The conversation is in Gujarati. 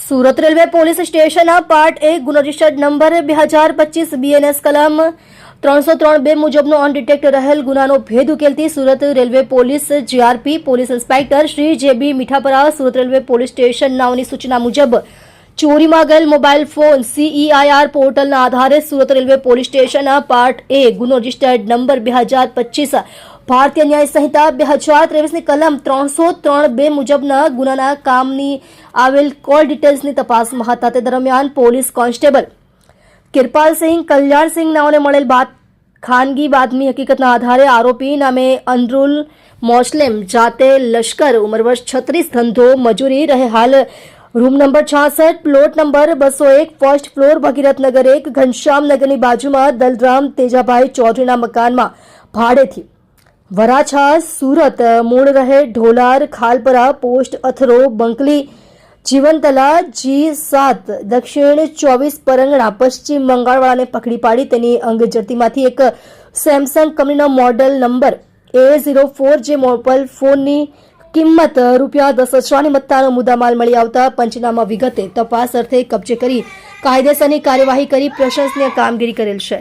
સુરત રેલવે પોલીસ સ્ટેશનના પાર્ટ 1 ગુનો રજિસ્ટર્ડ નંબર 2025 BNS કલમ 303(2) મુજબનો અનડિટેક્ટ રહેલ ગુનાનો ભેદ ઉકેલતી Surat railway police GRP police inspector Shri JB Mithapara Surat railway police station નાઓની સૂચના મુજબ ચોરીમાં ગયેલ મોબાઈલ ફોન CEIR પોર્ટલના આધારે સુરત રેલવે પોલીસ સ્ટેશનના પાર્ટ 1 ગુનો રજિસ્ટર્ડ નંબર 2025 ભારતીય ન્યાય સંહિતા 2023ની કલમ 303(2) મુજબના ગુનાના કામની આવેલ કોલ ડિટેલ્સની તપાસમાં હતા. તે દરમિયાન પોલીસ કોન્સ્ટેબલ કિરપાલસિંહ કલ્યાણસિંહ નાઓને મળેલ ખાનગી બાતમી હકીકતના આધારે આરોપી નામે અનરુલ મોસ્લેમ જાતે લશ્કર ઉંમર વર્ષ 36 ધંધો મજૂરી રહે હાલ room number 66 plot number 201 first floor Bhagirathnagar 1 ઘનશ્યામનગરની બાજુમાં દલરામ તેજાભાઈ ચૌધરીના મકાનમાં ભાડેથી વરાછા સુરત મૂળ રહે ઢોલાર ખાલપરા પોસ્ટ અથરો બંકલી જીવનતલા G7 દક્ષિણ 24 પરગણા પશ્ચિમ બંગાળવાળાને પકડી પાડી તેની અંગજતીમાંથી એક સેમસંગ કંપનીનો મોડલ નંબર A04 જે મોબાઈલ ફોનની કિંમત ₹10,000ની મત્તાનો મુદ્દામાલ મળી આવતા પંચનામા વિગતે તપાસ અર્થે કબજે કરી કાયદેસરની કાર્યવાહી કરી પ્રશંસનીય કામગીરી કરેલ છે.